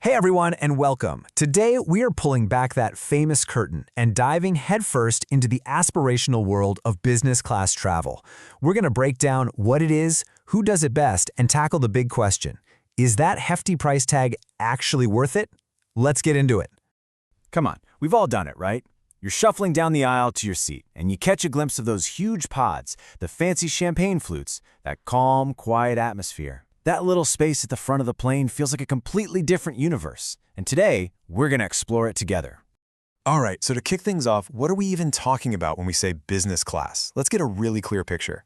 Hey everyone, and welcome. Today, we are pulling back that famous curtain and diving headfirst into the aspirational world of business class travel. We're going to break down what it is, who does it best, and tackle the big question. Is that hefty price tag actually worth it? Let's get into it. Come on, we've all done it, right? You're shuffling down the aisle to your seat, and you catch a glimpse of those huge pods, the fancy champagne flutes, that calm, quiet atmosphere. That little space at the front of the plane feels like a completely different universe, and today, we're going to explore it together. All right, so to kick things off, what are we even talking about when we say business class? Let's get a really clear picture.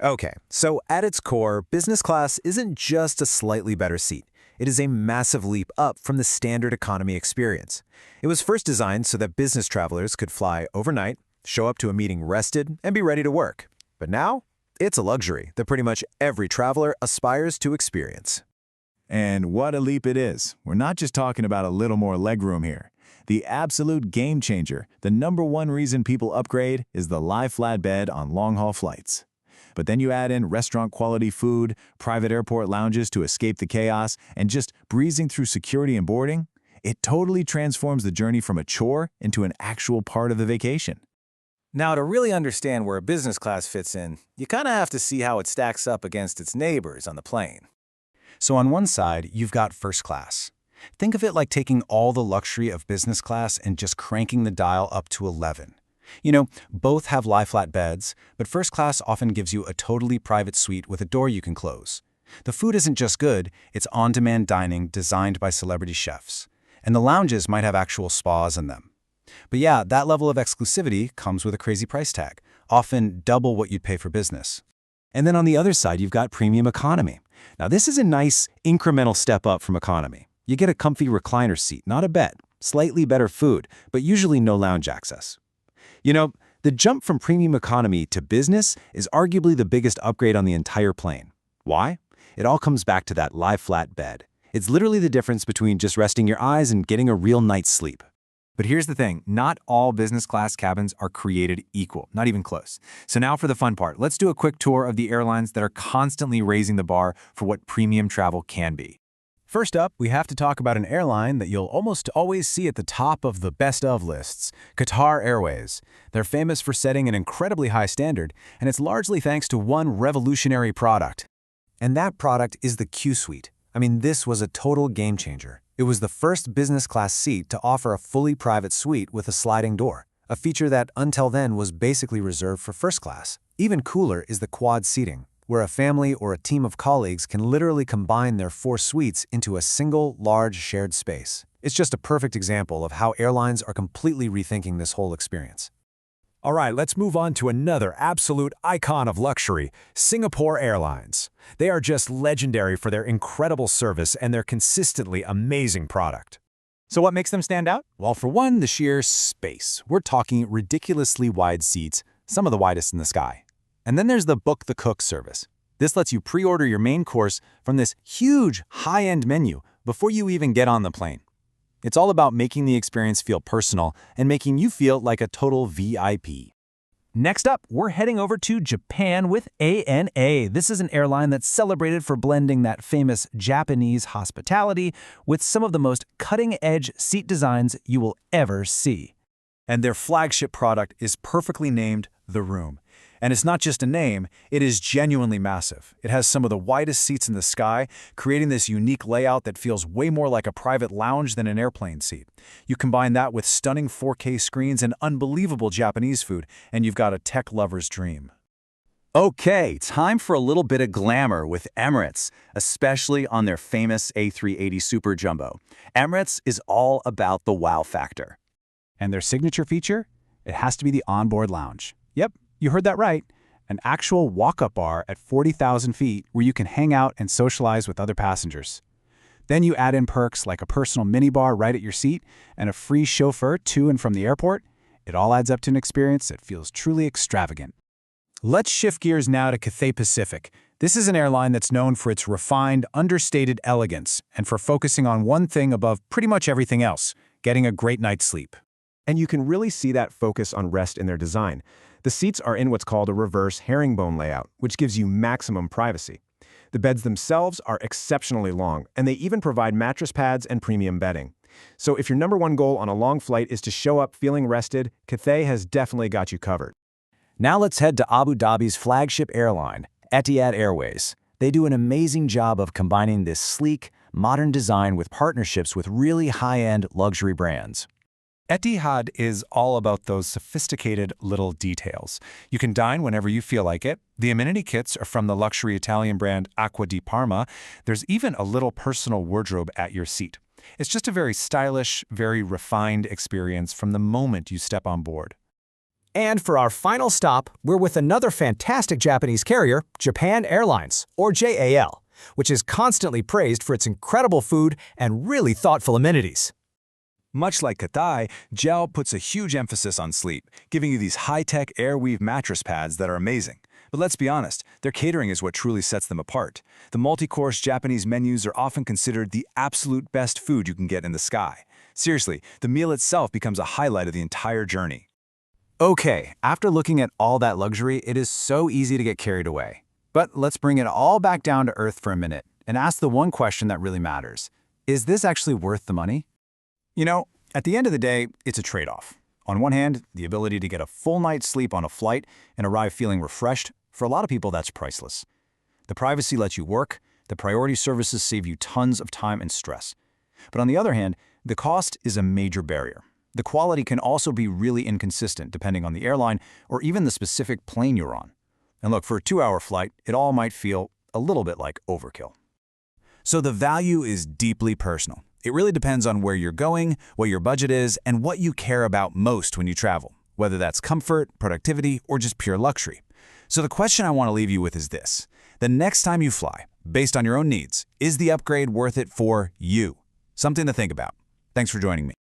Okay, so at its core, business class isn't just a slightly better seat. It is a massive leap up from the standard economy experience. It was first designed so that business travelers could fly overnight, show up to a meeting rested, and be ready to work. But now, it's a luxury that pretty much every traveler aspires to experience. And what a leap it is. We're not just talking about a little more legroom here. The absolute game changer, the #1 reason people upgrade, is the lie-flat bed on long-haul flights. But then you add in restaurant-quality food, private airport lounges to escape the chaos, and just breezing through security and boarding, it totally transforms the journey from a chore into an actual part of the vacation. Now, to really understand where business class fits in, you kind of have to see how it stacks up against its neighbors on the plane. So on one side, you've got first class. Think of it like taking all the luxury of business class and just cranking the dial up to 11. You know, both have lie-flat beds, but first class often gives you a totally private suite with a door you can close. The food isn't just good, it's on-demand dining designed by celebrity chefs. And the lounges might have actual spas in them. But yeah, that level of exclusivity comes with a crazy price tag, often double what you'd pay for business. And then on the other side, you've got premium economy. Now this is a nice incremental step up from economy. You get a comfy recliner seat, not a bed, slightly better food, but usually no lounge access. You know, the jump from premium economy to business is arguably the biggest upgrade on the entire plane. Why? It all comes back to that lie-flat bed. It's literally the difference between just resting your eyes and getting a real night's sleep. But here's the thing, not all business class cabins are created equal, not even close. So now for the fun part, let's do a quick tour of the airlines that are constantly raising the bar for what premium travel can be. First up, we have to talk about an airline that you'll almost always see at the top of the best of lists, Qatar Airways. They're famous for setting an incredibly high standard, and it's largely thanks to one revolutionary product. And that product is the Q Suite. I mean, this was a total game changer. It was the first business class seat to offer a fully private suite with a sliding door, a feature that until then was basically reserved for first class. Even cooler is the quad seating, where a family or a team of colleagues can literally combine their 4 suites into a single, large shared space. It's just a perfect example of how airlines are completely rethinking this whole experience. All right, let's move on to another absolute icon of luxury, Singapore Airlines. They are just legendary for their incredible service and their consistently amazing product. So what makes them stand out? Well, for one, the sheer space. We're talking ridiculously wide seats, some of the widest in the sky. And then there's the Book the Cook service. This lets you pre-order your main course from this huge, high-end menu before you even get on the plane. It's all about making the experience feel personal and making you feel like a total VIP. Next up, we're heading over to Japan with ANA. This is an airline that's celebrated for blending that famous Japanese hospitality with some of the most cutting-edge seat designs you will ever see. And their flagship product is perfectly named The Room. And it's not just a name, it is genuinely massive. It has some of the widest seats in the sky, creating this unique layout that feels way more like a private lounge than an airplane seat. You combine that with stunning 4K screens and unbelievable Japanese food, and you've got a tech lover's dream. Okay, time for a little bit of glamour with Emirates, especially on their famous A380 Super Jumbo. Emirates is all about the wow factor. And their signature feature? It has to be the onboard lounge. Yep. You heard that right. An actual walk-up bar at 40,000 feet where you can hang out and socialize with other passengers. Then you add in perks like a personal minibar right at your seat and a free chauffeur to and from the airport. It all adds up to an experience that feels truly extravagant. Let's shift gears now to Cathay Pacific. This is an airline that's known for its refined, understated elegance and for focusing on one thing above pretty much everything else, getting a great night's sleep. And you can really see that focus on rest in their design. The seats are in what's called a reverse herringbone layout, which gives you maximum privacy. The beds themselves are exceptionally long, and they even provide mattress pads and premium bedding. So if your number one goal on a long flight is to show up feeling rested, Cathay has definitely got you covered. Now let's head to Abu Dhabi's flagship airline, Etihad Airways. They do an amazing job of combining this sleek, modern design with partnerships with really high-end luxury brands. Etihad is all about those sophisticated little details. You can dine whenever you feel like it. The amenity kits are from the luxury Italian brand Acqua di Parma. There's even a little personal wardrobe at your seat. It's just a very stylish, very refined experience from the moment you step on board. And for our final stop, we're with another fantastic Japanese carrier, Japan Airlines, or JAL, which is constantly praised for its incredible food and really thoughtful amenities. Much like Cathay, JAL puts a huge emphasis on sleep, giving you these high-tech airweave mattress pads that are amazing. But let's be honest, their catering is what truly sets them apart. The multi-course Japanese menus are often considered the absolute best food you can get in the sky. Seriously, the meal itself becomes a highlight of the entire journey. Okay, after looking at all that luxury, it is so easy to get carried away. But let's bring it all back down to earth for a minute and ask the one question that really matters. Is this actually worth the money? You know, at the end of the day, it's a trade-off. On one hand, the ability to get a full night's sleep on a flight and arrive feeling refreshed, for a lot of people that's priceless. The privacy lets you work, the priority services save you tons of time and stress. But on the other hand, the cost is a major barrier. The quality can also be really inconsistent depending on the airline or even the specific plane you're on. And look, for a 2-hour flight, it all might feel a little bit like overkill. So the value is deeply personal. It really depends on where you're going, what your budget is, and what you care about most when you travel, whether that's comfort, productivity, or just pure luxury. So the question I want to leave you with is this. The next time you fly, based on your own needs, is the upgrade worth it for you? Something to think about. Thanks for joining me.